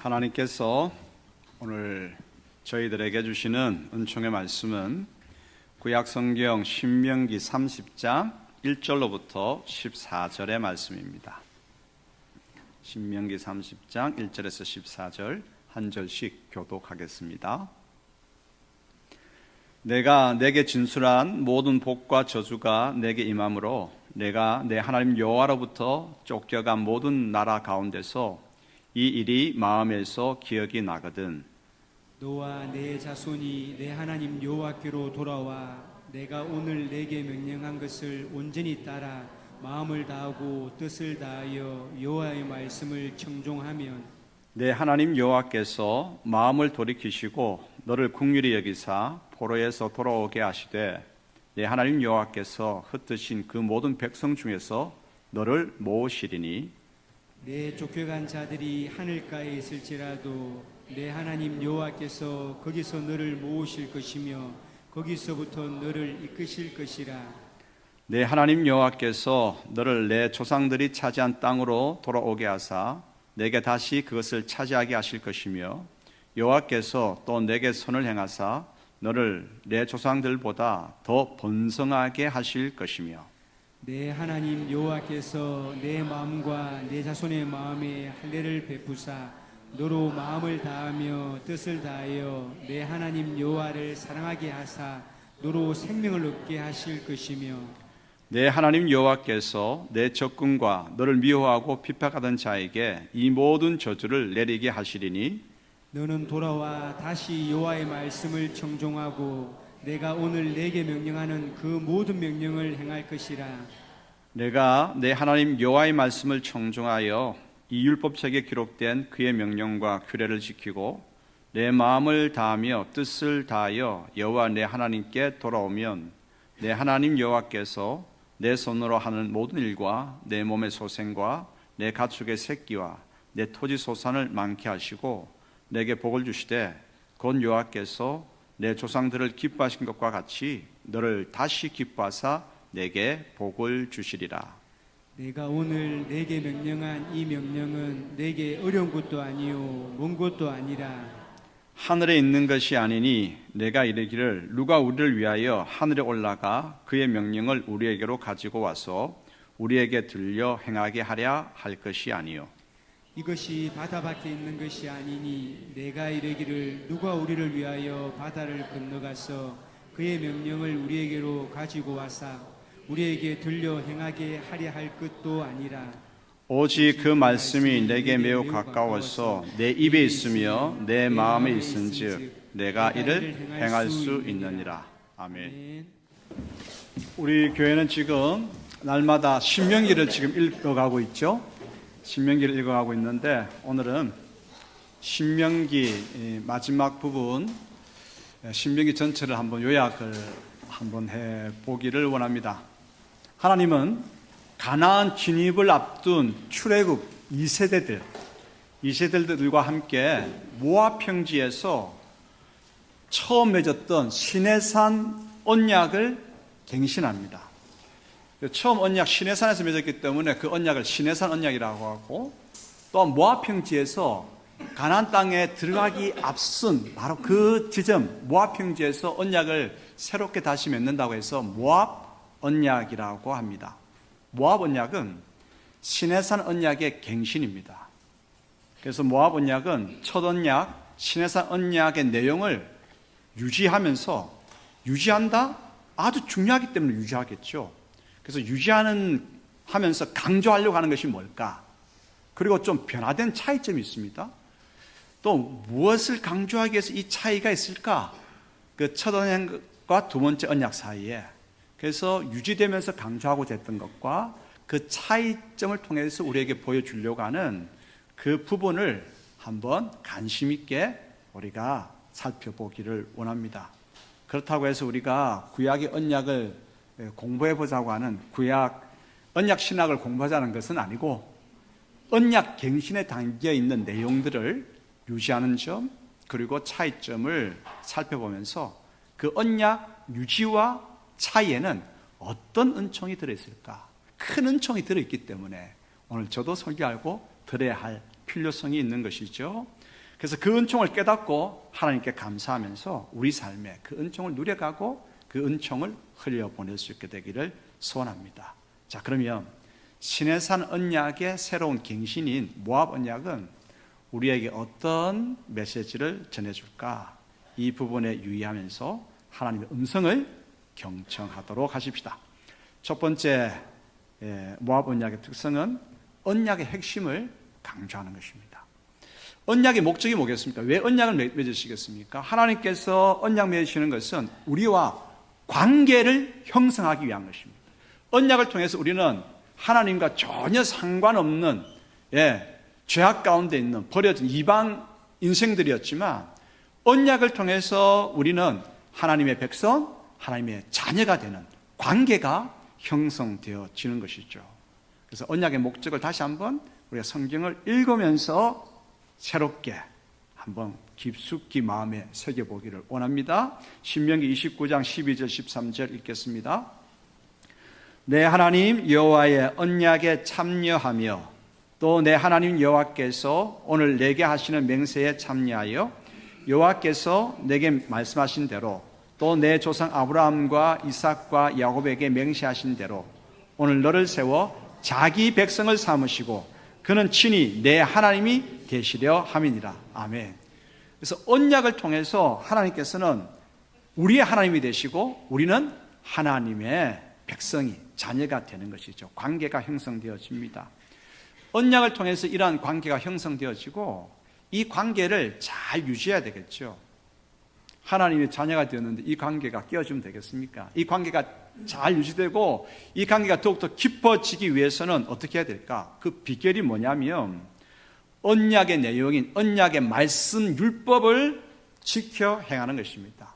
하나님께서 오늘 저희들에게 주시는 은총의 말씀은 구약성경 신명기 30장 1절로부터 14절의 말씀입니다. 신명기 30장 1절에서 14절 한 절씩 교독하겠습니다. 내가 내게 진술한 모든 복과 저주가 내게 임함으로 내가 내 하나님 여호와로부터 쫓겨간 모든 나라 가운데서 이 일이 마음에서 기억이 나거든. 너와 내 자손이 내 하나님 여호와께로 돌아와 내가 오늘 내게 명령한 것을 온전히 따라 마음을 다하고 뜻을 다하여 여호와의 말씀을 청종하면 내 하나님 여호와께서 마음을 돌이키시고 너를 긍휼히 여기사 포로에서 돌아오게 하시되 내 하나님 여호와께서 흩으신 그 모든 백성 중에서 너를 모으시리니 내 쫓겨간 자들이 하늘가에 있을지라도 내 하나님 여호와께서 거기서 너를 모으실 것이며 거기서부터 너를 이끄실 것이라. 내 하나님 여호와께서 너를 내 조상들이 차지한 땅으로 돌아오게 하사 내게 다시 그것을 차지하게 하실 것이며 여호와께서 또 내게 선을 행하사 너를 내 조상들보다 더 번성하게 하실 것이며 내 하나님 여호와께서 내 마음과 내 자손의 마음에 할례를 베푸사 너로 마음을 다하며 뜻을 다하여 내 하나님 여호와를 사랑하게 하사 너로 생명을 얻게 하실 것이며 내 하나님 여호와께서 내 적군과 너를 미워하고 핍박하던 자에게 이 모든 저주를 내리게 하시리니 너는 돌아와 다시 여호와의 말씀을 청종하고 내가 오늘 내게 명령하는 그 모든 명령을 행할 것이라. 내가 내 하나님 여호와의 말씀을 청종하여 이 율법책에 기록된 그의 명령과 규례를 지키고 내 마음을 다하며 뜻을 다하여 여호와 내 하나님께 돌아오면 내 하나님 여호와께서 내 손으로 하는 모든 일과 내 몸의 소생과 내 가축의 새끼와 내 토지 소산을 많게 하시고 내게 복을 주시되 곧 여호와께서 내 조상들을 기뻐하신 것과 같이 너를 다시 기뻐하사 내게 복을 주시리라. 내가 오늘 내게 명령한 이 명령은 내게 어려운 것도 아니요 먼 것도 아니라 하늘에 있는 것이 아니니 내가 이르기를 누가 우리를 위하여 하늘에 올라가 그의 명령을 우리에게로 가지고 와서 우리에게 들려 행하게 하랴 할 것이 아니요 이것이 바다 밖에 있는 것이 아니니 내가 이르기를 누가 우리를 위하여 바다를 건너가서 그의 명령을 우리에게로 가지고 와사 우리에게 들려 행하게 하려 할 것도 아니라 오직 그 말씀이 내게 매우 가까워서 내 입에 있으며 내 마음에 있은즉 내가 이를 행할 수 있느니라. 아멘. 우리 교회는 지금 날마다 신명기를 지금 읽어가고 있죠. 신명기를 읽어가고 있는데 오늘은 신명기 마지막 부분 신명기 전체를 한번 요약을 한번 해보기를 원합니다. 하나님은 가나안 진입을 앞둔 출애굽 2세대들과 함께 모압 평지에서 처음 맺었던 시내산 언약을 갱신합니다. 처음 언약 시내산에서 맺었기 때문에 그 언약을 시내산 언약이라고 하고 또 모압 평지에서 가나안 땅에 들어가기 앞선 바로 그 지점 모압 평지에서 언약을 새롭게 다시 맺는다고 해서 모압 언약이라고 합니다. 모압 언약은 시내산 언약의 갱신입니다. 그래서 모압 언약은 첫 언약 시내산 언약의 내용을 유지하면서 유지한다? 아주 중요하기 때문에 유지하겠죠. 그래서 하면서 강조하려고 하는 것이 뭘까? 그리고 좀 변화된 차이점이 있습니다. 또 무엇을 강조하기 위해서 이 차이가 있을까? 그 첫 언약과 두 번째 언약 사이에. 그래서 유지되면서 강조하고자 했던 것과 그 차이점을 통해서 우리에게 보여주려고 하는 그 부분을 한번 관심 있게 우리가 살펴보기를 원합니다. 그렇다고 해서 우리가 구약의 언약을 공부해 보자고 하는 언약 신학을 공부하자는 것은 아니고 언약 갱신에 담겨 있는 내용들을 유지하는 점 그리고 차이점을 살펴보면서 그 언약 유지와 차이에는 어떤 은총이 들어있을까? 큰 은총이 들어있기 때문에 오늘 저도 설교하고 들어야 할 필요성이 있는 것이죠. 그래서 그 은총을 깨닫고 하나님께 감사하면서 우리 삶에 그 은총을 누려가고 그 은총을 흘려보낼 수 있게 되기를 소원합니다. 자, 그러면 시내산 언약의 새로운 갱신인 모압 언약은 우리에게 어떤 메시지를 전해줄까? 이 부분에 유의하면서 하나님의 음성을 경청하도록 하십시다. 첫 번째 모압 언약의 특성은 언약의 핵심을 강조하는 것입니다. 언약의 목적이 뭐겠습니까? 왜 언약을 맺으시겠습니까? 하나님께서 언약 맺으시는 것은 우리와 관계를 형성하기 위한 것입니다. 언약을 통해서 우리는 하나님과 전혀 상관없는 죄악 가운데 있는 버려진 이방 인생들이었지만 언약을 통해서 우리는 하나님의 백성, 하나님의 자녀가 되는 관계가 형성되어지는 것이죠. 그래서 언약의 목적을 다시 한번 우리가 성경을 읽으면서 새롭게 한번 깊숙이 마음에 새겨보기를 원합니다. 신명기 29장 12절 13절 읽겠습니다. 내 하나님 여호와의 언약에 참여하며 또 내 하나님 여호와께서 오늘 내게 하시는 맹세에 참여하여 여호와께서 내게 말씀하신 대로 또 내 조상 아브라함과 이삭과 야곱에게 맹세하신 대로 오늘 너를 세워 자기 백성을 삼으시고 그는 친히 내 하나님이 되시려 함이니라. 아멘. 그래서 언약을 통해서 하나님께서는 우리의 하나님이 되시고 우리는 하나님의 백성이 자녀가 되는 것이죠. 관계가 형성되어집니다. 언약을 통해서 이러한 관계가 형성되어지고 이 관계를 잘 유지해야 되겠죠. 하나님의 자녀가 되었는데 이 관계가 깨어지면 되겠습니까? 이 관계가 잘 유지되고 이 관계가 더욱더 깊어지기 위해서는 어떻게 해야 될까? 그 비결이 뭐냐면 언약의 내용인 언약의 말씀 율법을 지켜 행하는 것입니다.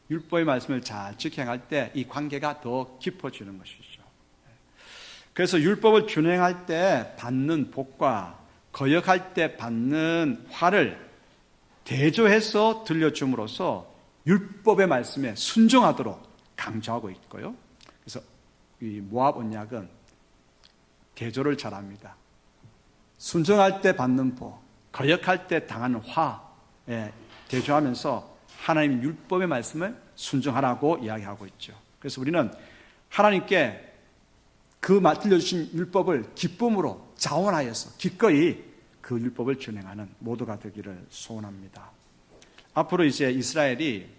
율법의 말씀을 잘 지켜 행할 때 이 관계가 더 깊어지는 것이죠. 그래서 율법을 준행할 때 받는 복과 거역할 때 받는 화를 대조해서 들려줌으로써 율법의 말씀에 순종하도록 강조하고 있고요. 그래서 이 모압 언약은 대조를 잘합니다. 순종할 때 받는 복, 거역할 때 당하는 화에 대조하면서 하나님 율법의 말씀을 순종하라고 이야기하고 있죠. 그래서 우리는 하나님께 그 들려주신 율법을 기쁨으로 자원하여서 기꺼이 그 율법을 준행하는 모두가 되기를 소원합니다. 앞으로 이제 이스라엘이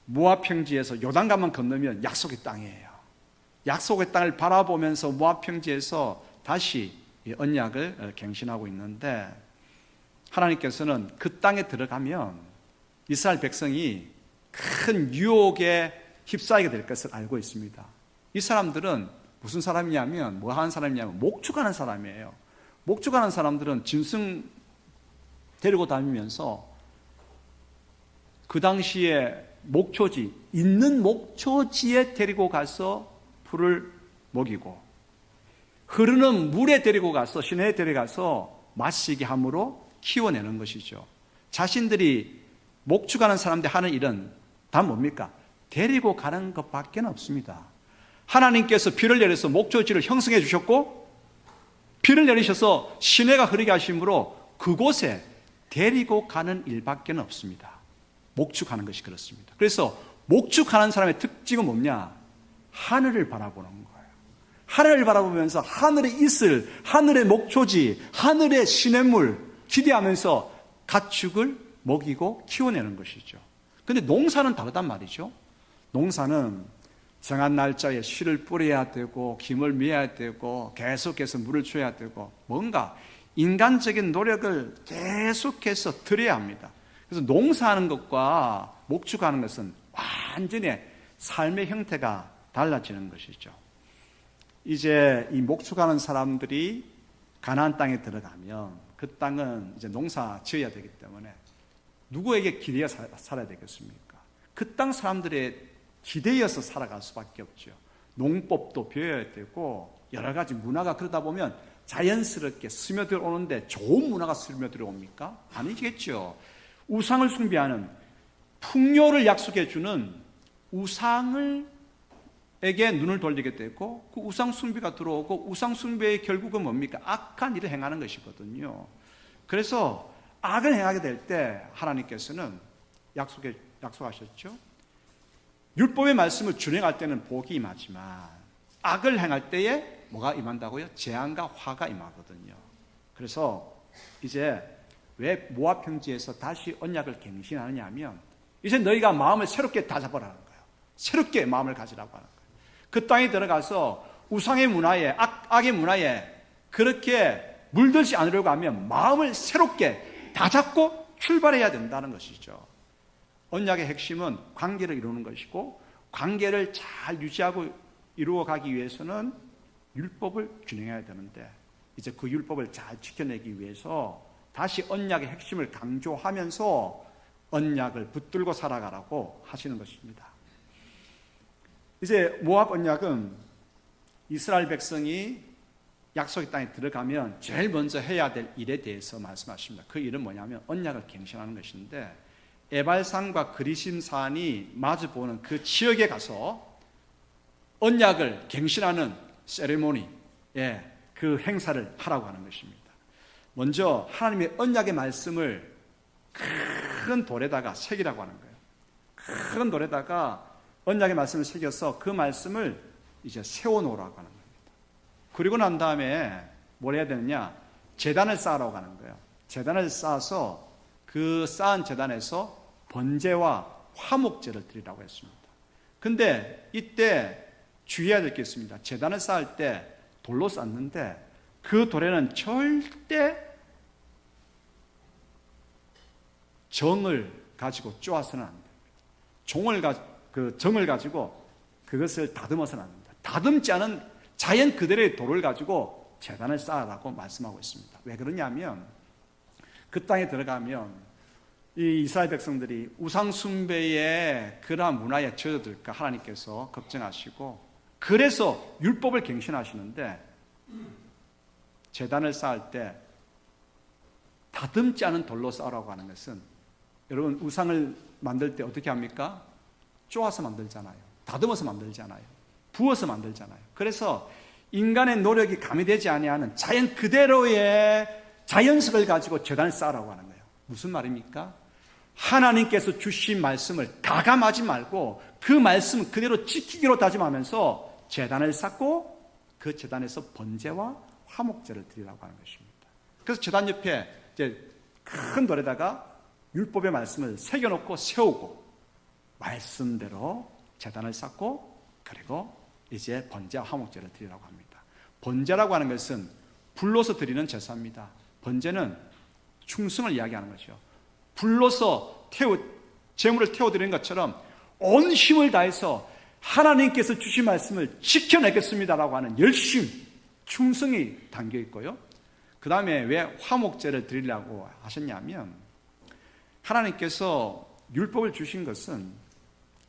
모압 평지에서 요단강만 건너면 약속의 땅이에요. 약속의 땅을 바라보면서 모압 평지에서 다시 이 언약을 갱신하고 있는데 하나님께서는 그 땅에 들어가면 이스라엘 백성이 큰 유혹에 휩싸이게 될 것을 알고 있습니다. 이 사람들은 무슨 사람이냐면 뭐 하는 사람이냐면 목축하는 사람이에요. 목축하는 사람들은 짐승 데리고 다니면서 그 당시에 목초지, 있는 목초지에 데리고 가서 풀을 먹이고 흐르는 물에 데리고 가서 시내에 데려가서 마시게 함으로 키워내는 것이죠. 자신들이 목축하는 사람들 하는 일은 다 뭡니까? 데리고 가는 것밖에 없습니다. 하나님께서 비를 내려서 목초지를 형성해 주셨고 비를 내리셔서 시내가 흐르게 하심으로 그곳에 데리고 가는 일밖에 없습니다. 목축하는 것이 그렇습니다. 그래서 목축하는 사람의 특징은 뭐냐? 하늘을 바라보는 거예요. 하늘을 바라보면서 하늘에 있을 하늘의 목초지, 하늘의 시냇물 기대하면서 가축을 먹이고 키워내는 것이죠. 그런데 농사는 다르단 말이죠. 농사는 정한 날짜에 씨를 뿌려야 되고 김을 매야 되고 계속해서 물을 줘야 되고 뭔가 인간적인 노력을 계속해서 들여야 합니다. 그래서 농사하는 것과 목축하는 것은 완전히 삶의 형태가 달라지는 것이죠. 이제 이 목축하는 사람들이 가나안 땅에 들어가면 그 땅은 이제 농사 지어야 되기 때문에 누구에게 기대어 살아야 되겠습니까? 그 땅 사람들의 기대어서 살아갈 수밖에 없죠. 농법도 배워야 되고 여러 가지 문화가 그러다 보면 자연스럽게 스며들어 오는데 좋은 문화가 스며들어 옵니까? 아니겠죠. 우상을 숭배하는 풍요를 약속해 주는 우상에게 눈을 돌리게 되고 그 우상 숭배가 들어오고 우상 숭배의 결국은 뭡니까? 악한 일을 행하는 것이거든요. 그래서 악을 행하게 될 때 하나님께서는 약속하셨죠. 율법의 말씀을 준행할 때는 복이 임하지만 악을 행할 때에 뭐가 임한다고요? 재앙과 화가 임하거든요. 그래서 이제 왜 모압 평지에서 다시 언약을 갱신하느냐 하면 이제 너희가 마음을 새롭게 다잡으라는 거예요. 새롭게 마음을 가지라고 하는 거예요. 그 땅에 들어가서 우상의 문화에 악의 문화에 그렇게 물들지 않으려고 하면 마음을 새롭게 다잡고 출발해야 된다는 것이죠. 언약의 핵심은 관계를 이루는 것이고 관계를 잘 유지하고 이루어가기 위해서는 율법을 준행해야 되는데 이제 그 율법을 잘 지켜내기 위해서 다시 언약의 핵심을 강조하면서 언약을 붙들고 살아가라고 하시는 것입니다. 이제 모압 언약은 이스라엘 백성이 약속의 땅에 들어가면 제일 먼저 해야 될 일에 대해서 말씀하십니다. 그 일은 뭐냐면 언약을 갱신하는 것인데 에발산과 그리심산이 마주보는 그 지역에 가서 언약을 갱신하는 세레모니, 그 행사를 하라고 하는 것입니다. 먼저 하나님의 언약의 말씀을 큰 돌에다가 새기라고 하는 거예요. 큰 돌에다가 언약의 말씀을 새겨서 그 말씀을 이제 세워놓으라고 하는 겁니다. 그리고 난 다음에 뭘 해야 되느냐? 제단을 쌓으라고 하는 거예요. 제단을 쌓아서 그 쌓은 제단에서 번제와 화목제를 드리라고 했습니다. 근데 이때 주의해야 될 게 있습니다. 제단을 쌓을 때 돌로 쌓는데 그 돌에는 절대 정을 가지고 쪼아서는 안 됩니다. 정을 가지고 그것을 다듬어서는 안 됩니다. 다듬지 않은 자연 그대로의 돌을 가지고 제단을 쌓으라고 말씀하고 있습니다. 왜 그러냐면 그 땅에 들어가면 이 이스라엘 백성들이 우상 숭배의 그러한 문화에 젖어들까 하나님께서 걱정하시고 그래서 율법을 갱신하시는데 제단을 쌓을 때 다듬지 않은 돌로 쌓으라고 하는 것은 여러분 우상을 만들 때 어떻게 합니까? 쪼아서 만들잖아요. 다듬어서 만들잖아요. 부어서 만들잖아요. 그래서 인간의 노력이 가미되지 아니하는 자연 그대로의 자연석을 가지고 제단을 쌓으라고 하는 거예요. 무슨 말입니까? 하나님께서 주신 말씀을 가감하지 말고 그 말씀 그대로 지키기로 다짐하면서 제단을 쌓고 그 제단에서 번제와 화목제를 드리라고 하는 것입니다. 그래서 제단 옆에 이제 큰 돌에다가 율법의 말씀을 새겨놓고 세우고 말씀대로 제단을 쌓고 그리고 이제 번제와 화목제를 드리라고 합니다. 번제라고 하는 것은 불로서 드리는 제사입니다. 번제는 충성을 이야기하는 거죠. 불로서 제물을 태워드리는 것처럼 온 힘을 다해서 하나님께서 주신 말씀을 지켜내겠습니다라고 하는 열심, 충성이 담겨 있고요. 그 다음에 왜 화목제를 드리려고 하셨냐면 하나님께서 율법을 주신 것은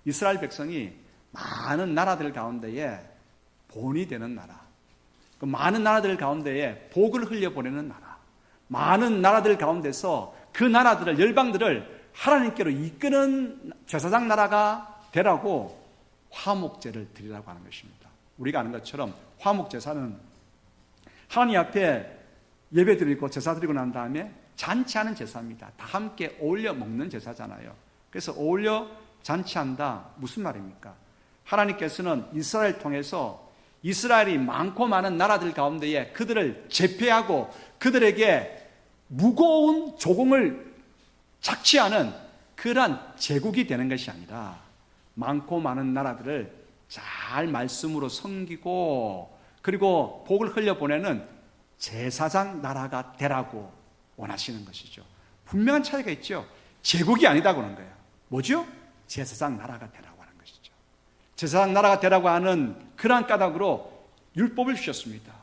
이스라엘 백성이 많은 나라들 가운데에 본이 되는 나라, 그 많은 나라들 가운데에 복을 흘려보내는 나라, 많은 나라들 가운데서 그 나라들을 열방들을 하나님께로 이끄는 제사장 나라가 되라고 화목제를 드리라고 하는 것입니다. 우리가 아는 것처럼 화목제사는 하나님 앞에 예배 드리고 제사 드리고 난 다음에 잔치하는 제사입니다. 다 함께 어울려 먹는 제사잖아요. 그래서 어울려 잔치한다 무슨 말입니까? 하나님께서는 이스라엘 통해서 이스라엘이 많고 많은 나라들 가운데에 그들을 제패하고 그들에게 무거운 조공을 착취하는 그러한 제국이 되는 것이 아니라 많고 많은 나라들을 잘 말씀으로 섬기고 그리고 복을 흘려보내는 제사장 나라가 되라고 원하시는 것이죠. 분명한 차이가 있죠. 제국이 아니다고 하는 거예요. 뭐죠? 제사장 나라가 되라고 하는 것이죠. 제사장 나라가 되라고 하는 그러한 까닭으로 율법을 주셨습니다.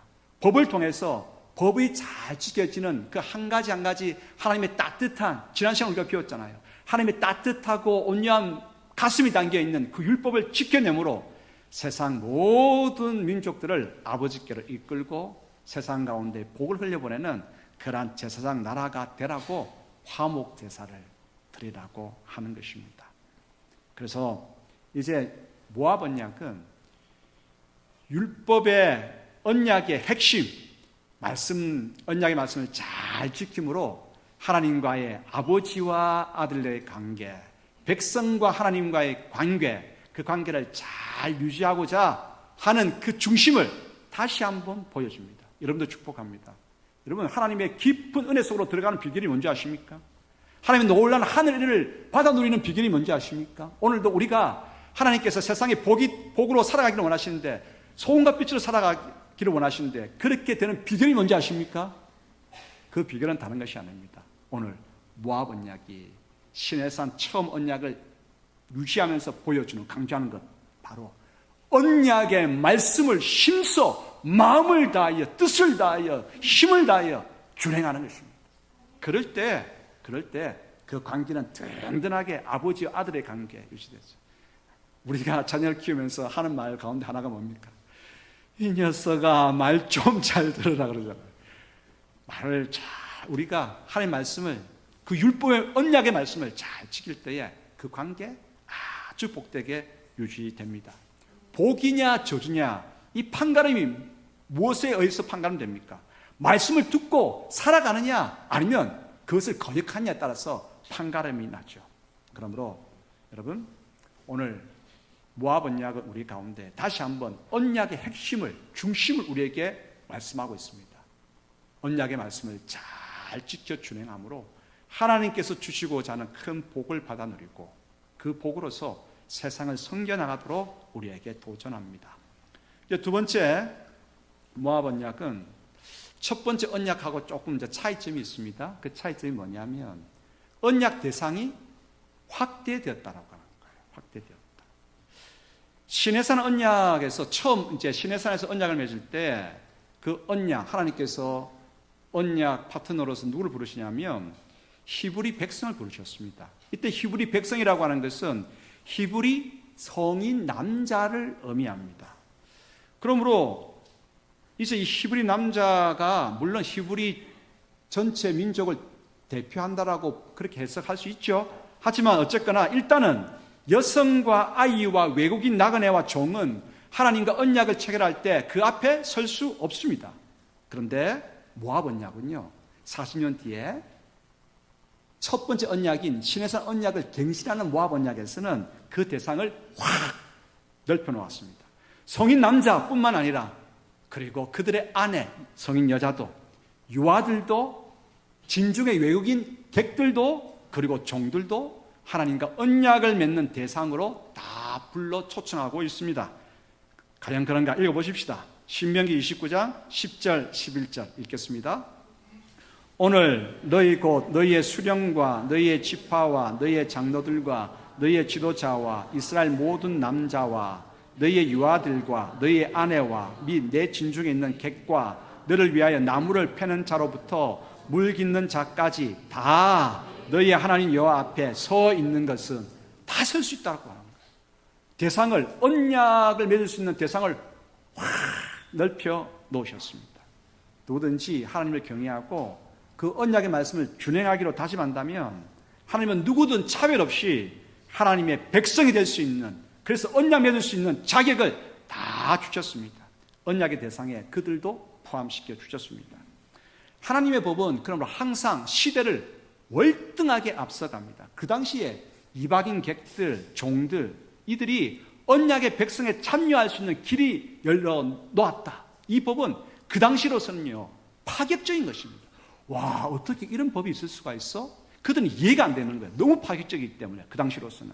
법을 통해서 법이 잘 지켜지는 그 한 가지 한 가지 하나님의 따뜻한, 지난 시간 우리가 배웠잖아요. 하나님의 따뜻하고 온유한 가슴이 담겨있는 그 율법을 지켜내므로 세상 모든 민족들을 아버지께로 이끌고 세상 가운데 복을 흘려보내는 그러한 제사장 나라가 되라고 화목 제사를 드리라고 하는 것입니다. 그래서 이제 모압 언약은 율법의 언약의 핵심, 언약의 말씀을 잘 지킴으로 하나님과의 아버지와 아들의 관계, 백성과 하나님과의 관계, 그 관계를 잘 유지하고자 하는 그 중심을 다시 한번 보여줍니다. 여러분도 축복합니다. 여러분, 하나님의 깊은 은혜 속으로 들어가는 비결이 뭔지 아십니까? 하나님의 놀라운 하늘을 받아 누리는 비결이 뭔지 아십니까? 오늘도 우리가 하나님께서 세상의 복으로 살아가기를 원하시는데, 소금과 빛으로 살아가기를 원하시는데, 그렇게 되는 비결이 뭔지 아십니까? 그 비결은 다른 것이 아닙니다. 오늘 모압 언약이 시내산 처음 언약을 유지하면서 보여주는, 강조하는 것, 바로 언약의 말씀을 힘써 마음을 다하여, 뜻을 다하여, 힘을 다하여 준행하는 것입니다. 그럴 때 그 관계는 든든하게 아버지와 아들의 관계 유지되죠. 우리가 자녀를 키우면서 하는 말 가운데 하나가 뭡니까? 이 녀석아, 말 좀 잘 들으라 그러잖아요. 말을 잘, 우리가 하나님의 말씀을, 그 율법의 언약의 말씀을 잘 지킬 때에 그 관계 아주 복되게 유지됩니다. 복이냐 저주냐, 이 판가름이 무엇에 의해서 판가름됩니까? 말씀을 듣고 살아가느냐, 아니면 그것을 거역하느냐에 따라서 판가름이 나죠. 그러므로 여러분, 오늘 모압 언약은 우리 가운데 다시 한번 언약의 핵심을, 중심을 우리에게 말씀하고 있습니다. 언약의 말씀을 잘 지켜 준행함으로 하나님께서 주시고자 하는 큰 복을 받아 누리고, 그 복으로서 세상을 섬겨나가도록 우리에게 도전합니다. 이제 두 번째 모압 언약은 첫 번째 언약하고 조금 이제 차이점이 있습니다. 그 차이점이 뭐냐면, 언약 대상이 확대되었다라고 하는 거예요. 확대되었다. 시내산 언약에서 처음 이제 시내산에서 언약을 맺을 때 그 언약, 하나님께서 언약 파트너로서 누구를 부르시냐면 히브리 백성을 부르셨습니다. 이때 히브리 백성이라고 하는 것은 히브리 성인 남자를 의미합니다. 그러므로 이제 이 히브리 남자가 물론 히브리 전체 민족을 대표한다라고 그렇게 해석할 수 있죠. 하지만 어쨌거나 일단은 여성과 아이와 외국인 나그네와 종은 하나님과 언약을 체결할 때 그 앞에 설 수 없습니다. 그런데 모압 언약은요, 40년 뒤에 첫 번째 언약인 시내산 언약을 갱신하는 모압 언약에서는 그 대상을 확 넓혀 놓았습니다. 성인 남자뿐만 아니라, 그리고 그들의 아내, 성인 여자도, 유아들도, 진중의 외국인 객들도, 그리고 종들도 하나님과 언약을 맺는 대상으로 다 불러 초청하고 있습니다. 가령 그런가 읽어보십시다. 신명기 29장 10절 11절 읽겠습니다. 오늘 너희 곧 너희의 수령과 너희의 지파와 너희의 장로들과 너희의 지도자와 이스라엘 모든 남자와 너희의 유아들과 너희의 아내와 및 내 진중에 있는 객과 너를 위하여 나무를 패는 자로부터 물 깃는 자까지 다 너희의 하나님 여호와 앞에 서 있는 것은 다 설 수 있다고 하는 거예요. 대상을, 언약을 맺을 수 있는 대상을 확 넓혀 놓으셨습니다. 누구든지 하나님을 경외하고 그 언약의 말씀을 준행하기로 다짐한다면 하나님은 누구든 차별 없이 하나님의 백성이 될 수 있는, 그래서 언약 맺을 수 있는 자격을 다 주셨습니다. 언약의 대상에 그들도 포함시켜 주셨습니다. 하나님의 법은 그러므로 항상 시대를 월등하게 앞서갑니다. 그 당시에 이방인 객들, 종들, 이들이 언약의 백성에 참여할 수 있는 길이 열려 놓았다. 이 법은 그 당시로서는요, 파격적인 것입니다. 와, 어떻게 이런 법이 있을 수가 있어? 그들은 이해가 안 되는 거예요. 너무 파격적이기 때문에, 그 당시로서는.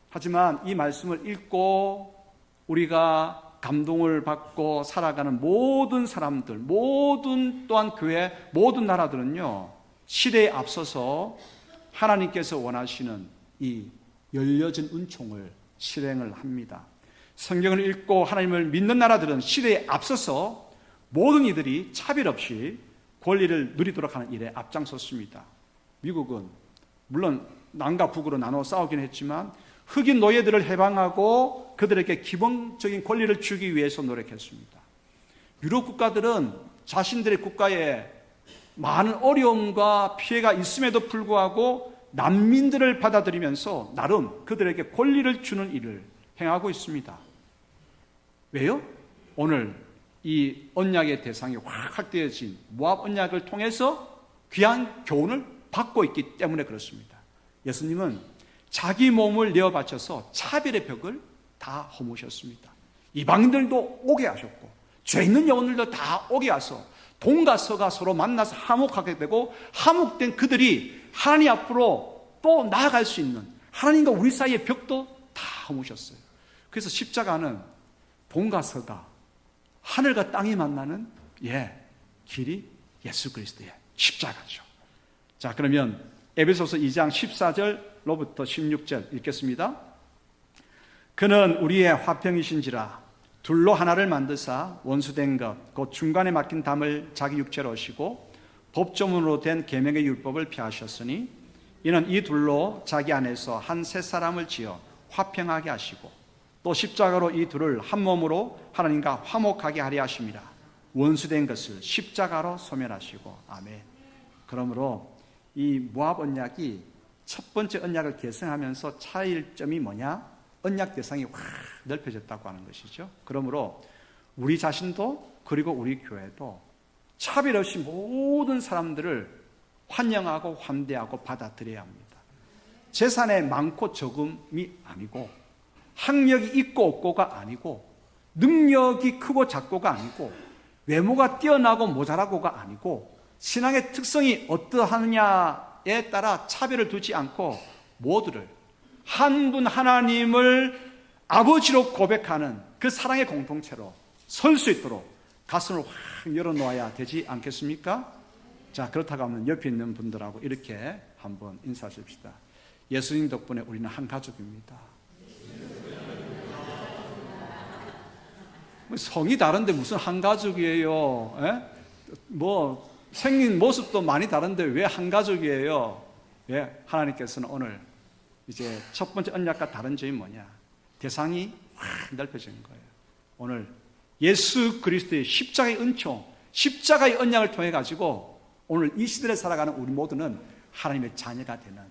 하지만 이 말씀을 읽고 우리가 감동을 받고 살아가는 모든 사람들, 모든 또한 교회, 모든 나라들은요, 시대에 앞서서 하나님께서 원하시는 이 열려진 은총을 실행을 합니다. 성경을 읽고 하나님을 믿는 나라들은 시대에 앞서서 모든 이들이 차별 없이 권리를 누리도록 하는 일에 앞장섰습니다. 미국은 물론 남과 북으로 나눠 싸우긴 했지만 흑인 노예들을 해방하고 그들에게 기본적인 권리를 주기 위해서 노력했습니다. 유럽 국가들은 자신들의 국가에 많은 어려움과 피해가 있음에도 불구하고 난민들을 받아들이면서 나름 그들에게 권리를 주는 일을 행하고 있습니다. 왜요? 오늘 이 언약의 대상이 확 확대해진 모압 언약을 통해서 귀한 교훈을 받고 있기 때문에 그렇습니다. 예수님은 자기 몸을 내어 바쳐서 차별의 벽을 다 허무셨습니다. 이방인들도 오게 하셨고 죄 있는 영혼들도 다 오게 하셔서 동과 서가 서로 만나서 화목하게 되고 화목된 그들이 하나님 앞으로 또 나아갈 수 있는 하나님과 우리 사이의 벽도 다 허무셨어요. 그래서 십자가는 동과 서가 하늘과 땅이 만나는 길이 예수 그리스도의 십자가죠. 자, 그러면 에베소서 2장 14절로부터 16절 읽겠습니다. 그는 우리의 화평이신지라 둘로 하나를 만드사 원수된 것 곧 중간에 막힌 담을 자기 육체로 오시고 법조문으로 된 계명의 율법을 폐하셨으니 이는 이 둘로 자기 안에서 한 새 사람을 지어 화평하게 하시고 또 십자가로 이 둘을 한 몸으로 하나님과 화목하게 하려 하심이라. 원수된 것을 십자가로 소멸하시고. 아멘. 그러므로 이 모압 언약이 첫 번째 언약을 계승하면서 차이점이 뭐냐? 언약 대상이 확 넓혀졌다고 하는 것이죠. 그러므로 우리 자신도 그리고 우리 교회도 차별 없이 모든 사람들을 환영하고 환대하고 받아들여야 합니다. 재산에 많고 적음이 아니고 학력이 있고 없고가 아니고 능력이 크고 작고가 아니고 외모가 뛰어나고 모자라고가 아니고 신앙의 특성이 어떠하느냐에 따라 차별을 두지 않고 모두를 한 분 하나님을 아버지로 고백하는 그 사랑의 공동체로 설 수 있도록 가슴을 확 열어놓아야 되지 않겠습니까? 자, 그렇다고 하면 옆에 있는 분들하고 이렇게 한번 인사하십시다. 예수님 덕분에 우리는 한 가족입니다. 성이 다른데 무슨 한 가족이에요? 뭐 생긴 모습도 많이 다른데 왜 한 가족이에요? 하나님께서는 오늘 이제 첫 번째 언약과 다른 점이 뭐냐? 대상이 확 넓혀진 거예요. 오늘 예수 그리스도의 십자가의 은총, 십자가의 언약을 통해 가지고 오늘 이 시대를 살아가는 우리 모두는 하나님의 자녀가 되는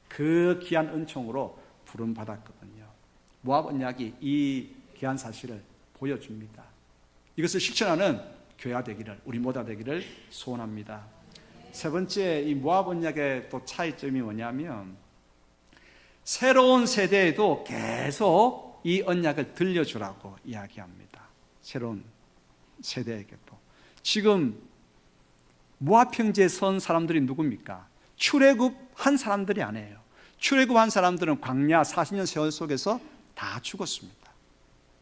그 귀한 은총으로 부름받았거든요. 모압 언약이 이 귀한 사실을 보여줍니다. 이것을 실천하는 교회가 되기를, 우리 모두가 되기를 소원합니다. 세 번째, 이 모압 언약의 또 차이점이 뭐냐면 새로운 세대에도 계속 이 언약을 들려주라고 이야기합니다. 새로운 세대에게도. 지금 모압 평지에 선 사람들이 누굽니까? 출애굽한 사람들이 아니에요. 출애굽한 사람들은 광야 40년 세월 속에서 다 죽었습니다.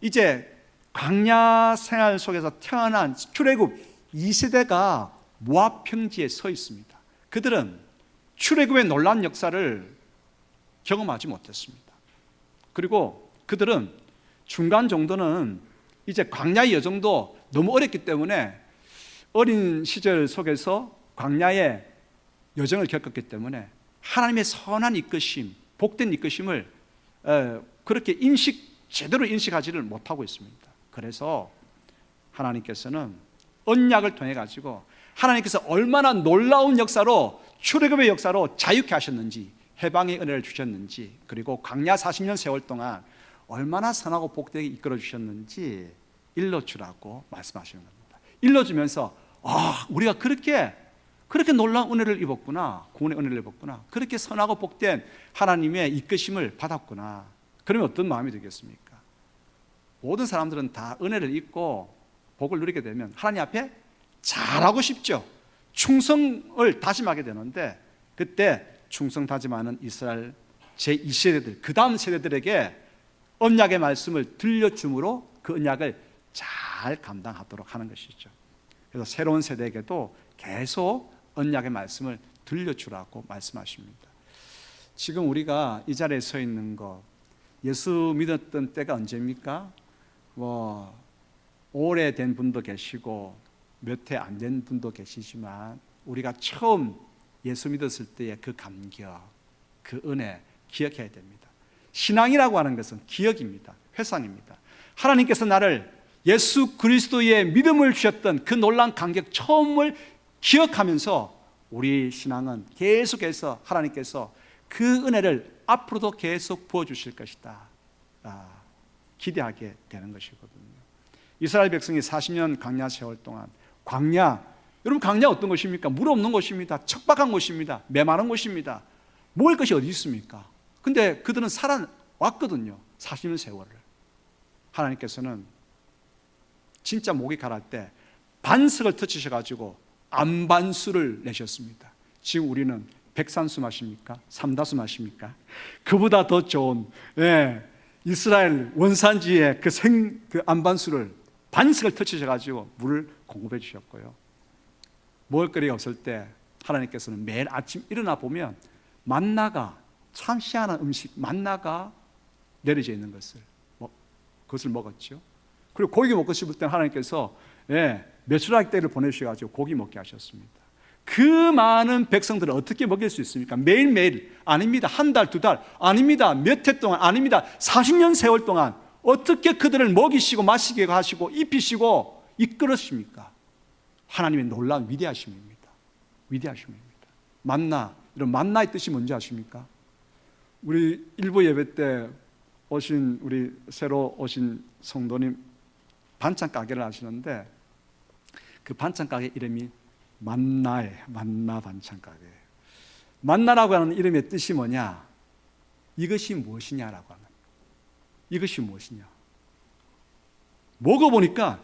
이제 광야 생활 속에서 태어난 출애굽 2세대가 모압 평지에 서 있습니다. 그들은 출애굽의 놀라운 역사를 경험하지 못했습니다. 그리고 그들은 중간 정도는 이제 광야의 여정도 너무 어렵기 때문에 어린 시절 속에서 광야의 여정을 겪었기 때문에 하나님의 선한 이끄심, 복된 이끄심을 그렇게 제대로 인식하지를 못하고 있습니다. 그래서 하나님께서는 언약을 통해 가지고 하나님께서 얼마나 놀라운 역사로 출애굽의 역사로 자유케 하셨는지, 해방의 은혜를 주셨는지, 그리고 광야 40년 세월 동안 얼마나 선하고 복되게 이끌어 주셨는지 일러주라고 말씀하시는 겁니다. 일러주면서 우리가 그렇게 놀라운 은혜를 입었구나, 구원의 은혜를 입었구나, 그렇게 선하고 복된 하나님의 이끄심을 받았구나. 그러면 어떤 마음이 되겠습니까? 모든 사람들은 다 은혜를 입고 복을 누리게 되면 하나님 앞에 잘하고 싶죠. 충성을 다짐하게 되는데 그때 충성 다짐하는 이스라엘 제2세대들, 그 다음 세대들에게 언약의 말씀을 들려줌으로 그 언약을 잘 감당하도록 하는 것이죠. 그래서 새로운 세대에게도 계속 언약의 말씀을 들려주라고 말씀하십니다. 지금 우리가 이 자리에 서 있는 것, 예수 믿었던 때가 언제입니까? 오래된 분도 계시고 몇 해 안 된 분도 계시지만 우리가 처음 예수 믿었을 때의 그 감격, 그 은혜 기억해야 됩니다. 신앙이라고 하는 것은 기억입니다. 회상입니다. 하나님께서 나를 예수 그리스도의 믿음을 주셨던 그 놀라운 감격 처음을 기억하면서 우리 신앙은 계속해서 하나님께서 그 은혜를 앞으로도 계속 부어주실 것이다, 기대하게 되는 것이거든요. 이스라엘 백성이 40년 광야 세월 동안 광야 여러분 광야 어떤 곳입니까? 물 없는 곳입니다. 척박한 곳입니다. 메마른 곳입니다. 먹을 것이 어디 있습니까? 근데 그들은 살아왔거든요. 40년 세월을. 하나님께서는 진짜 목이 가랄 때 반석을 터치셔가지고 안반수를 내셨습니다. 지금 우리는 백산수 마십니까? 삼다수 마십니까? 그보다 더 좋은 이스라엘 원산지의 그 안반수를 반석을 터치셔가지고 물을 공급해 주셨고요. 먹을 거리가 없을 때 하나님께서는 매일 아침 일어나 보면 만나가, 참 희한한 음식 만나가 내려져 있는 그것을 먹었죠. 그리고 고기 먹고 싶을 때는 하나님께서 메추라기 떼를 보내주셔가지고 고기 먹게 하셨습니다. 그 많은 백성들을 어떻게 먹일 수 있습니까? 매일매일 아닙니다. 한 달, 두 달 아닙니다. 몇 해 동안 아닙니다. 40년 세월 동안 어떻게 그들을 먹이시고 마시게 하시고 입히시고 이끌으십니까? 하나님의 놀라운 위대하심입니다. 위대하심입니다. 만나, 이런 만나의 뜻이 뭔지 아십니까? 우리 일부 예배 때 오신 우리 새로 오신 성도님 반찬 가게를 하시는데 그 반찬 가게 이름이 만나예요. 만나 반찬 가게. 만나라고 하는 이름의 뜻이 뭐냐? 이것이 무엇이냐라고 하는. 이것이 무엇이냐? 먹어보니까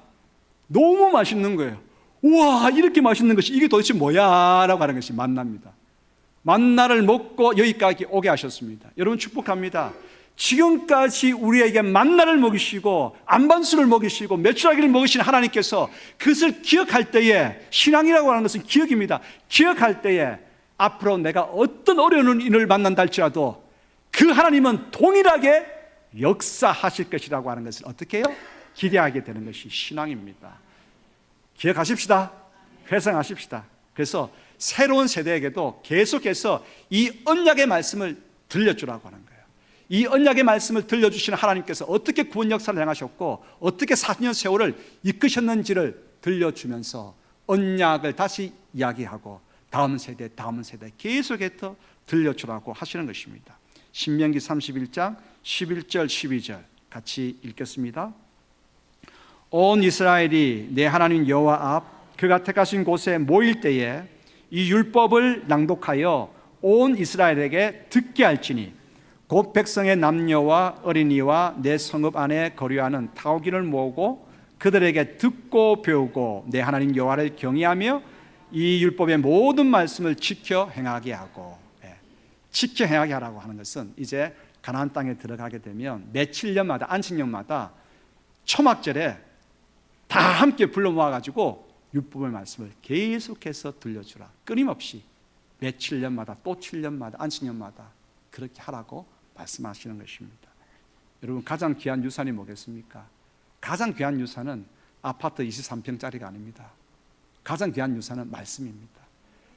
너무 맛있는 거예요. 우와, 이렇게 맛있는 것이 이게 도대체 뭐야? 라고 하는 것이 만나입니다. 만나를 먹고 여기까지 오게 하셨습니다. 여러분 축복합니다. 지금까지 우리에게 만나를 먹이시고 안반수를 먹이시고 메추라기를 먹이신 하나님께서 그것을 기억할 때에, 신앙이라고 하는 것은 기억입니다. 기억할 때에 앞으로 내가 어떤 어려운 일을 만난다 할지라도 그 하나님은 동일하게 역사하실 것이라고 하는 것을 어떻게 해요? 기대하게 되는 것이 신앙입니다. 기억하십시다. 회상하십시다. 그래서 새로운 세대에게도 계속해서 이 언약의 말씀을 들려주라고 하는 거예요. 이 언약의 말씀을 들려주시는 하나님께서 어떻게 구원 역사를 행하셨고 어떻게 40년 세월을 이끄셨는지를 들려주면서 언약을 다시 이야기하고 다음 세대 계속해서 들려주라고 하시는 것입니다. 신명기 31장 11절 12절 같이 읽겠습니다. 온 이스라엘이 내 하나님 여호와 앞 그가 택하신 곳에 모일 때에 이 율법을 낭독하여 온 이스라엘에게 듣게 할지니 곧 백성의 남녀와 어린이와 내 성읍 안에 거류하는 타오기를 모으고 그들에게 듣고 배우고 내 하나님 여호와를 경외하며 이 율법의 모든 말씀을 지켜 행하게 하고, 지켜 행하게 하라고 하는 것은 이제 가나안 땅에 들어가게 되면 매 7년마다 안식년마다 초막절에 다 함께 불러 모아가지고 율법의 말씀을 계속해서 들려주라. 끊임없이 매 7년마다 또 7년마다 안식년마다 그렇게 하라고 말씀하시는 것입니다. 여러분 가장 귀한 유산이 뭐겠습니까? 가장 귀한 유산은 아파트 23평짜리가 아닙니다. 가장 귀한 유산은 말씀입니다.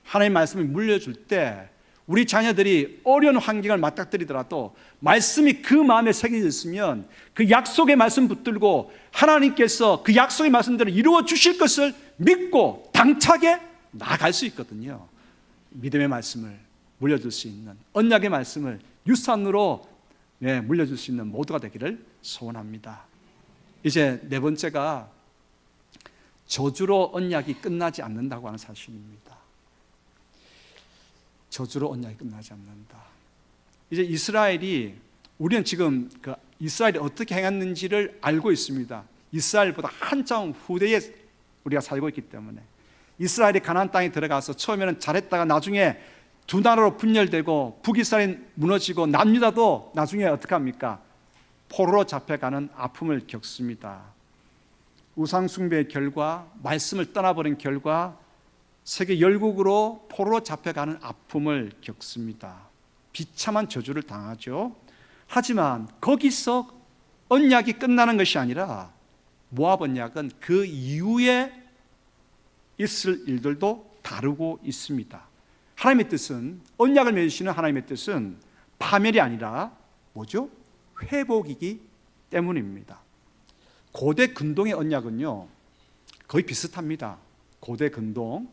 하나님의 말씀을 물려줄 때 우리 자녀들이 어려운 환경을 맞닥뜨리더라도 말씀이 그 마음에 새겨져 있으면 그 약속의 말씀 붙들고 하나님께서 그 약속의 말씀대로 이루어 주실 것을 믿고 당차게 나아갈 수 있거든요. 믿음의 말씀을 물려줄 수 있는, 언약의 말씀을 유산으로 물려줄 수 있는 모두가 되기를 소원합니다. 이제 네 번째가 저주로 언약이 끝나지 않는다고 하는 사실입니다. 저주로 언약이 끝나지 않는다. 이제 이스라엘이, 우리는 지금 그 이스라엘이 어떻게 행했는지를 알고 있습니다. 이스라엘보다 한참 후대에 우리가 살고 있기 때문에 이스라엘이 가나안 땅에 들어가서 처음에는 잘했다가 나중에 두 나라로 분열되고 북이스라엘이 무너지고 남유다도 나중에 어떻게 합니까? 포로로 잡혀가는 아픔을 겪습니다. 우상숭배의 결과, 말씀을 떠나버린 결과 세계 열국으로 포로로 잡혀가는 아픔을 겪습니다. 비참한 저주를 당하죠. 하지만 거기서 언약이 끝나는 것이 아니라 모압 언약은 그 이후에 있을 일들도 다루고 있습니다. 하나님의 뜻은, 언약을 맺으시는 하나님의 뜻은 파멸이 아니라 뭐죠? 회복이기 때문입니다. 고대 근동의 언약은요 거의 비슷합니다. 고대 근동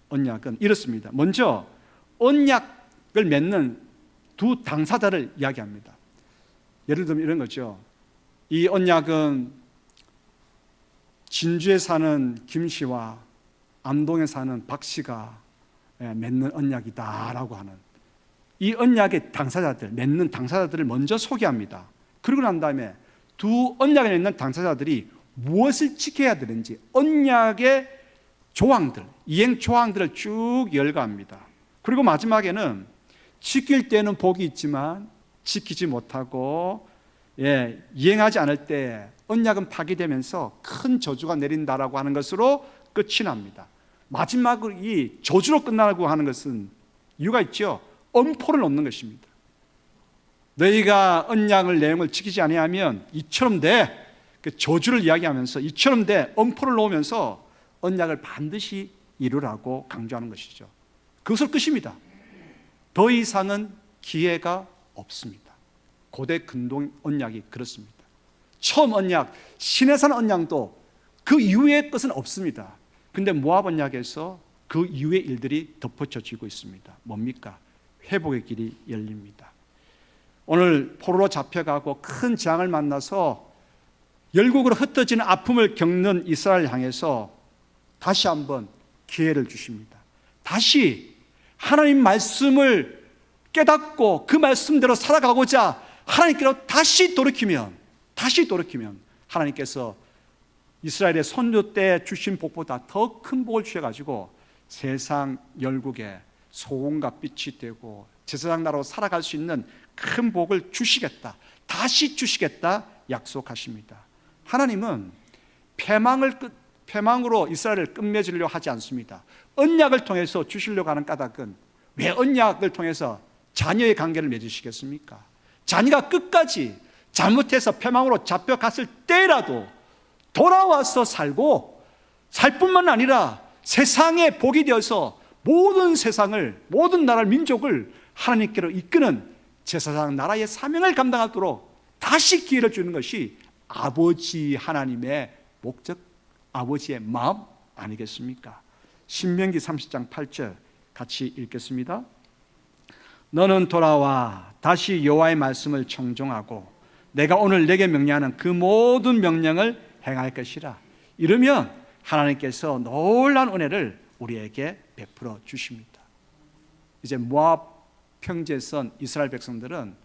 언약은 이렇습니다. 먼저 언약을 맺는 두 당사자를 이야기합니다. 예를 들면 이런 거죠. 이 언약은 진주에 사는 김 씨와 안동에 사는 박 씨가 맺는 언약이다라고 하는 이 언약의 당사자들, 맺는 당사자들을 먼저 소개합니다. 그러고 난 다음에 두 언약에 있는 당사자들이 무엇을 지켜야 되는지 언약의 조항들, 이행 조항들을 쭉 열거합니다. 그리고 마지막에는 지킬 때는 복이 있지만 지키지 못하고 이행하지 않을 때 언약은 파기되면서 큰 저주가 내린다라고 하는 것으로 끝이 납니다. 마지막으로 이 저주로 끝나고 하는 것은 이유가 있죠. 엄포를 놓는 것입니다. 너희가 언약을 내용을 지키지 아니하면 이처럼 돼. 그 저주를 이야기하면서 이처럼 돼. 엄포를 놓으면서 언약을 반드시 이루라고 강조하는 것이죠. 그것을 끝입니다. 더 이상은 기회가 없습니다. 고대 근동 언약이 그렇습니다. 처음 언약, 시내산 언약도 그 이후의 것은 없습니다. 근데 모압 언약에서 그 이후의 일들이 덮어져지고 있습니다. 뭡니까? 회복의 길이 열립니다. 오늘 포로로 잡혀가고 큰 재앙을 만나서 열국으로 흩어지는 아픔을 겪는 이스라엘 향해서 다시 한번 기회를 주십니다. 다시 하나님 말씀을 깨닫고 그 말씀대로 살아가고자 하나님께로 다시 돌이키면 하나님께서 이스라엘의 선조 때 주신 복보다 더 큰 복을 주셔가지고 세상 열국에 소금과 빛이 되고 제사장 나라로 살아갈 수 있는 큰 복을 주시겠다, 다시 주시겠다 약속하십니다. 하나님은 패망으로 이스라엘을 끝맺으려고 하지 않습니다. 언약을 통해서 주시려고 하는 까닭은 왜 언약을 통해서 자녀의 관계를 맺으시겠습니까? 자녀가 끝까지 잘못해서 패망으로 잡혀갔을 때라도 돌아와서 살고 살 뿐만 아니라 세상의 복이 되어서 모든 세상을, 모든 나라를, 민족을 하나님께로 이끄는 제사장 나라의 사명을 감당하도록 다시 기회를 주는 것이 아버지 하나님의 목적, 아버지의 마음 아니겠습니까? 신명기 30장 8절 같이 읽겠습니다. 너는 돌아와 다시 여호와의 말씀을 청종하고 내가 오늘 내게 명령하는 그 모든 명령을 행할 것이라. 이러면 하나님께서 놀라운 은혜를 우리에게 베풀어 주십니다. 이제 모압 평지에 선 이스라엘 백성들은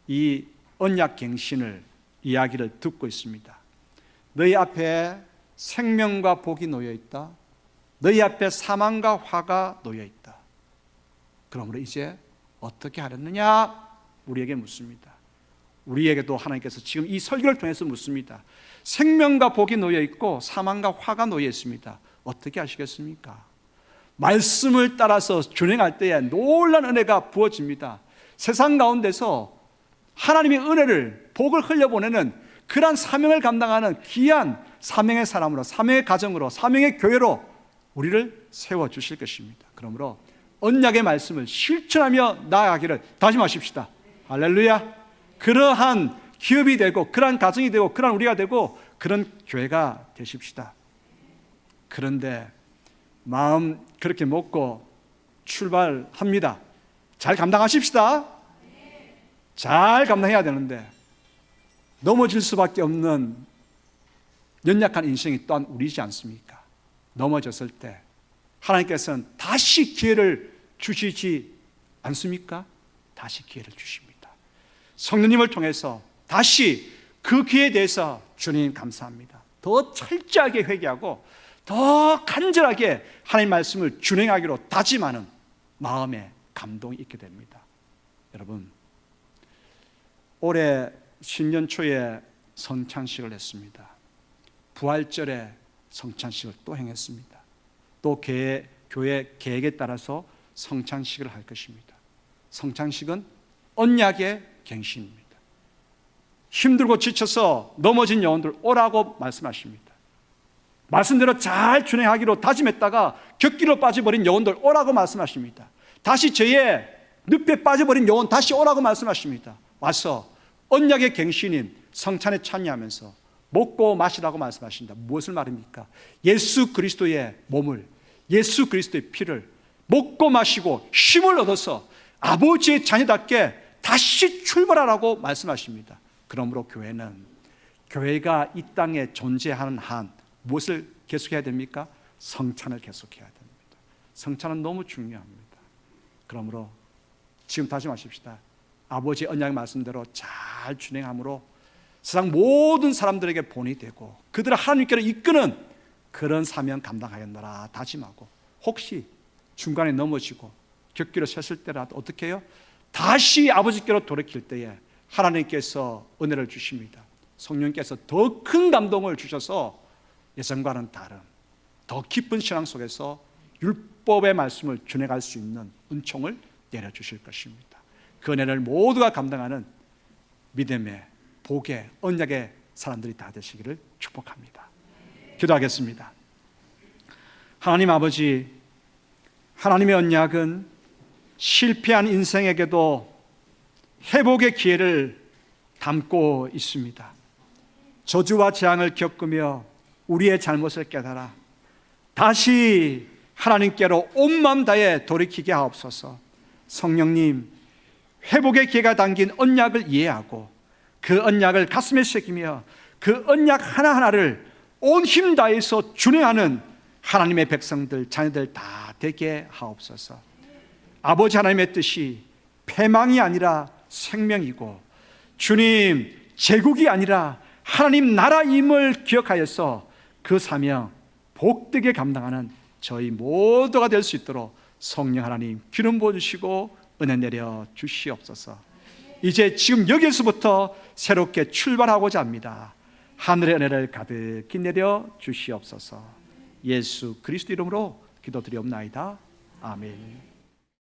이 언약 갱신을 이야기를 듣고 있습니다. 너희 앞에 생명과 복이 놓여 있다. 너희 앞에 사망과 화가 놓여 있다. 그러므로 이제 어떻게 하렸느냐? 우리에게 묻습니다. 우리에게도 하나님께서 지금 이 설교를 통해서 묻습니다. 생명과 복이 놓여 있고 사망과 화가 놓여 있습니다. 어떻게 하시겠습니까? 말씀을 따라서 준행할 때에 놀라운 은혜가 부어집니다. 세상 가운데서 하나님의 은혜를, 복을 흘려보내는 그러한 사명을 감당하는 귀한 사명의 사람으로, 사명의 가정으로, 사명의 교회로 우리를 세워주실 것입니다. 그러므로 언약의 말씀을 실천하며 나아가기를 다짐하십시다. 할렐루야. 그러한 기업이 되고, 그러한 가정이 되고, 그러한 우리가 되고, 그런 교회가 되십시다. 그런데 마음 그렇게 먹고 출발합니다. 잘 감당하십시다. 잘 감당해야 되는데 넘어질 수밖에 없는 연약한 인생이 또한 우리지 않습니까? 넘어졌을 때 하나님께서는 다시 기회를 주시지 않습니까? 다시 기회를 주십니다. 성령님을 통해서 다시 그 기회에 대해서 주님 감사합니다. 더 철저하게 회개하고 더 간절하게 하나님 말씀을 준행하기로 다짐하는 마음의 감동이 있게 됩니다. 여러분, 올해 신년 초에 성찬식을 했습니다. 부활절에 성찬식을 또 행했습니다. 또 교회 계획에 따라서 성찬식을 할 것입니다. 성찬식은 언약의 갱신입니다. 힘들고 지쳐서 넘어진 영혼들 오라고 말씀하십니다. 말씀대로 잘 준행하기로 다짐했다가 격기로 빠져버린 영혼들 오라고 말씀하십니다. 다시 죄의 늪에 빠져버린 영혼 다시 오라고 말씀하십니다. 와서 언약의 갱신인 성찬에 참여하면서 먹고 마시라고 말씀하십니다. 무엇을 말입니까? 예수 그리스도의 몸을, 예수 그리스도의 피를 먹고 마시고 힘을 얻어서 아버지의 자녀답게 다시 출발하라고 말씀하십니다. 그러므로 교회가 이 땅에 존재하는 한 무엇을 계속해야 됩니까? 성찬을 계속해야 됩니다. 성찬은 너무 중요합니다. 그러므로 지금 다시 마십시다. 아버지의 언약 말씀대로 잘 준행함으로 세상 모든 사람들에게 본이 되고 그들을 하나님께로 이끄는 그런 사명 감당하겠노라 다짐하고, 혹시 중간에 넘어지고 곁길을 섰을 때라도 어떻게 해요? 다시 아버지께로 돌이킬 때에 하나님께서 은혜를 주십니다. 성령께서 더 큰 감동을 주셔서 예전과는 다른 더 깊은 신앙 속에서 율법의 말씀을 준행할 수 있는 은총을 내려주실 것입니다. 그 은혜를 모두가 감당하는 믿음의, 복의, 언약의 사람들이 다 되시기를 축복합니다. 기도하겠습니다. 하나님 아버지, 하나님의 언약은 실패한 인생에게도 회복의 기회를 담고 있습니다. 저주와 재앙을 겪으며 우리의 잘못을 깨달아 다시 하나님께로 온 마음 다해 돌이키게 하옵소서. 성령님, 회복의 기회가 담긴 언약을 이해하고 그 언약을 가슴에 새기며 그 언약 하나하나를 온 힘 다해서 준행하는 하나님의 백성들, 자녀들 다 되게 하옵소서. 아버지 하나님의 뜻이 패망이 아니라 생명이고 주님 제국이 아니라 하나님 나라임을 기억하여서 그 사명 복되게 감당하는 저희 모두가 될 수 있도록 성령 하나님 기름 부어주시고 은혜 내려 주시옵소서. 이제 지금 여기서부터 새롭게 출발하고자 합니다. 하늘의 은혜를 가득히 내려 주시옵소서. 예수 그리스도 이름으로 기도드리옵나이다. 아멘.